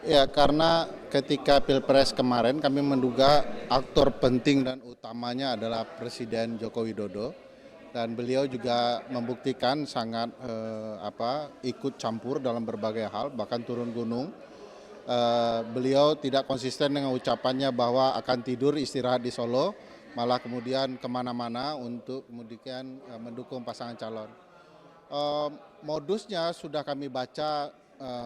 Ya, karena ketika Pilpres kemarin kami menduga aktor penting dan utamanya adalah Presiden Joko Widodo dan beliau juga membuktikan sangat ikut campur dalam berbagai hal bahkan turun gunung. Beliau tidak konsisten dengan ucapannya bahwa akan tidur istirahat di Solo, malah kemudian kemana-mana untuk kemudian mendukung pasangan calon. Eh, Modusnya sudah kami baca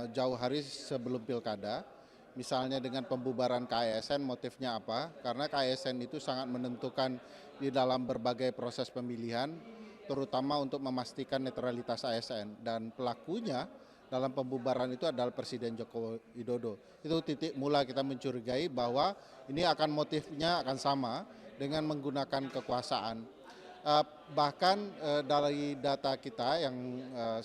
jauh hari sebelum pilkada, misalnya dengan pembubaran KASN motifnya apa, karena KASN itu sangat menentukan di dalam berbagai proses pemilihan, terutama untuk memastikan netralitas ASN dan pelakunya dalam pembubaran itu adalah Presiden Joko Widodo. Itu titik mula kita mencurigai bahwa ini akan motifnya akan sama dengan menggunakan kekuasaan. Eh, Bahkan dari data kita yang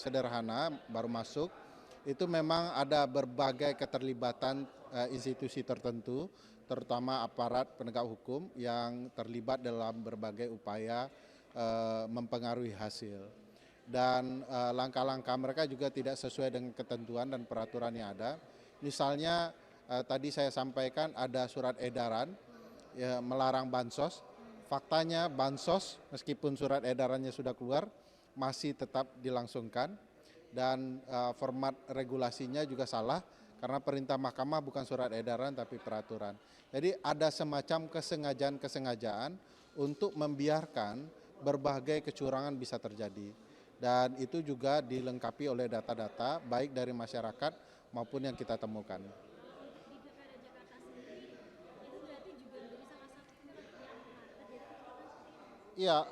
sederhana baru masuk, itu memang ada berbagai keterlibatan institusi tertentu, terutama aparat penegak hukum yang terlibat dalam berbagai upaya mempengaruhi hasil. Dan langkah-langkah mereka juga tidak sesuai dengan ketentuan dan peraturan yang ada. Misalnya tadi saya sampaikan ada surat edaran ya, melarang bansos. Faktanya bansos meskipun surat edarannya sudah keluar masih tetap dilangsungkan dan format regulasinya juga salah karena perintah mahkamah bukan surat edaran tapi peraturan. Jadi ada semacam kesengajaan-kesengajaan untuk membiarkan berbagai kecurangan bisa terjadi. Dan itu juga dilengkapi oleh data-data baik dari masyarakat maupun yang kita temukan. Ya,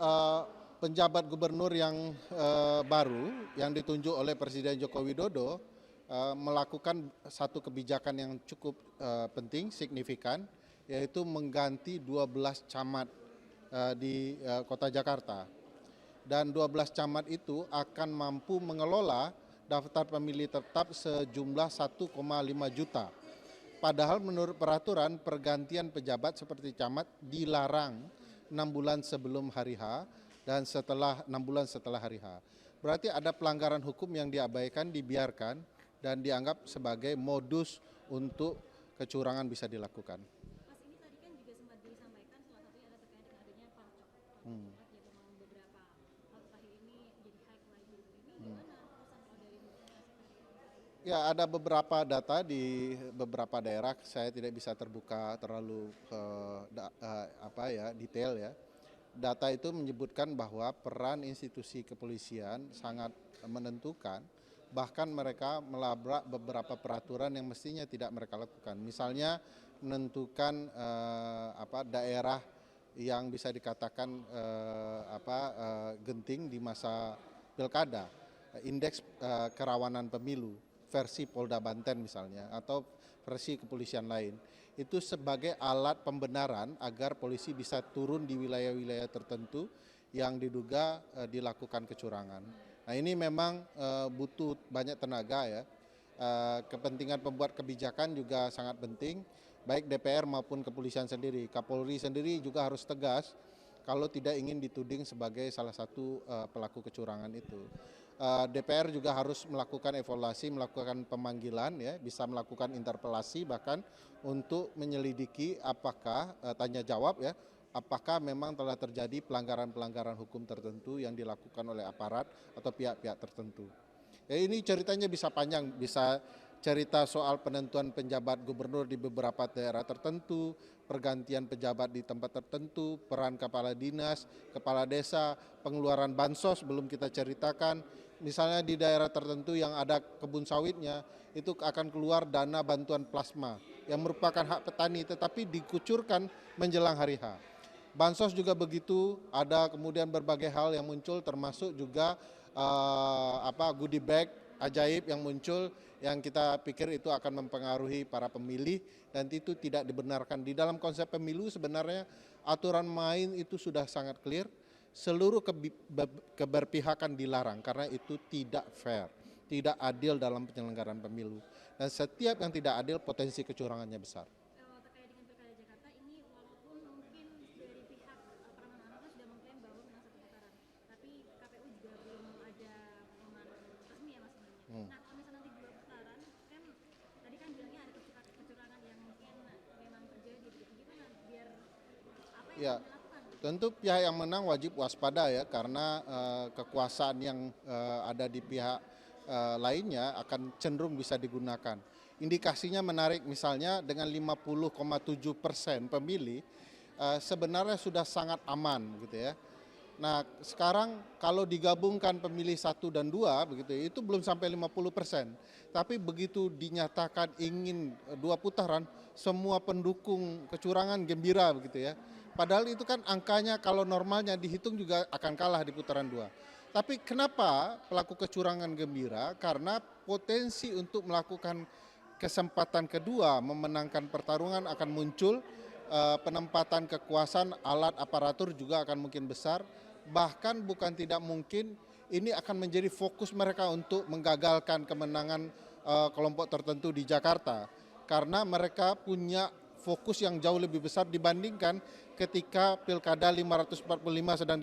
penjabat gubernur yang baru yang ditunjuk oleh Presiden Joko Widodo melakukan satu kebijakan yang cukup penting, signifikan, yaitu mengganti 12 camat di kota Jakarta. Dan 12 camat itu akan mampu mengelola daftar pemilih tetap sejumlah 1,5 juta. Padahal menurut peraturan pergantian pejabat seperti camat dilarang 6 bulan sebelum hari H dan setelah 6 bulan setelah hari H. Berarti ada pelanggaran hukum yang diabaikan, dibiarkan dan dianggap sebagai modus untuk kecurangan bisa dilakukan. Mas, ini tadi kan juga sempat disampaikan salah satunya ada terkait dengan adanya parcok. Hmm. Sempat ya memang beberapa akhir ini jadi high lagi. Ini Hmm. gimana pesan kalau dari Mas? Ya, ada beberapa data di beberapa daerah, saya tidak bisa terbuka terlalu detail ya. Data itu menyebutkan bahwa peran institusi kepolisian sangat menentukan, bahkan mereka melabrak beberapa peraturan yang mestinya tidak mereka lakukan. Misalnya menentukan daerah yang bisa dikatakan genting di masa pilkada, indeks kerawanan pemilu versi Polda Banten misalnya atau versi kepolisian lain, itu sebagai alat pembenaran agar polisi bisa turun di wilayah-wilayah tertentu yang diduga dilakukan kecurangan. Nah, ini memang butuh banyak tenaga ya. Kepentingan pembuat kebijakan juga sangat penting, baik DPR maupun kepolisian sendiri. Kapolri sendiri juga harus tegas kalau tidak ingin dituding sebagai salah satu pelaku kecurangan itu. DPR juga harus melakukan evaluasi, melakukan pemanggilan, ya, bisa melakukan interpelasi bahkan untuk menyelidiki apakah tanya jawab ya, apakah memang telah terjadi pelanggaran-pelanggaran hukum tertentu yang dilakukan oleh aparat atau pihak-pihak tertentu. Ya, ini ceritanya bisa panjang, bisa cerita soal penentuan penjabat gubernur di beberapa daerah tertentu, pergantian pejabat di tempat tertentu, peran kepala dinas, kepala desa, pengeluaran bansos belum kita ceritakan. Misalnya di daerah tertentu yang ada kebun sawitnya, itu akan keluar dana bantuan plasma yang merupakan hak petani tetapi dikucurkan menjelang hari H. Bansos juga begitu, ada kemudian berbagai hal yang muncul termasuk juga goodie bag ajaib yang muncul yang kita pikir itu akan mempengaruhi para pemilih dan itu tidak dibenarkan. Di dalam konsep pemilu sebenarnya aturan main itu sudah sangat clear, seluruh keberpihakan dilarang karena itu tidak fair, tidak adil dalam penyelenggaraan pemilu. Dan setiap yang tidak adil potensi kecurangannya besar. Terkait dengan pilkada Jakarta ini walaupun mungkin dari pihak Pramana kan sudah mengklaim bahwa menang satu putaran, tapi KPU juga belum ada pengumuman resmi ya Mas sebenarnya. Hmm. Nah kalau misalnya nanti dua putaran kan tadi kan bilangnya ada kecurangan Ya, tentu pihak yang menang wajib waspada ya karena kekuasaan yang ada di pihak lainnya akan cenderung bisa digunakan. Indikasinya menarik misalnya dengan 50,7% pemilih sebenarnya sudah sangat aman gitu ya. Nah, sekarang kalau digabungkan pemilih 1 dan 2 begitu ya, itu belum sampai 50%. Tapi begitu dinyatakan ingin 2 putaran, semua pendukung kecurangan gembira begitu ya. Padahal itu kan angkanya kalau normalnya dihitung juga akan kalah di putaran 2. Tapi kenapa pelaku kecurangan gembira? Karena potensi untuk melakukan kesempatan kedua memenangkan pertarungan akan muncul, penempatan kekuasaan alat aparatur juga akan mungkin besar. Bahkan bukan tidak mungkin ini akan menjadi fokus mereka untuk menggagalkan kemenangan kelompok tertentu di Jakarta. Karena mereka punya fokus yang jauh lebih besar dibandingkan ketika Pilkada 545 sedang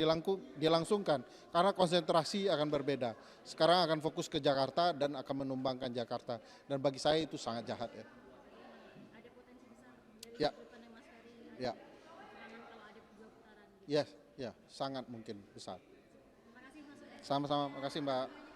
dilangsungkan. Karena konsentrasi akan berbeda. Sekarang akan fokus ke Jakarta dan akan menumbangkan Jakarta. Dan bagi saya itu sangat jahat ya. Ada potensi besar dari Ya, sebutannya Mas Ferry ada ya, kecurangan kalau ada 2 putaran gitu. ya, ya, sangat mungkin besar. Terima kasih Mas Ferry. Sama-sama, makasih Mbak.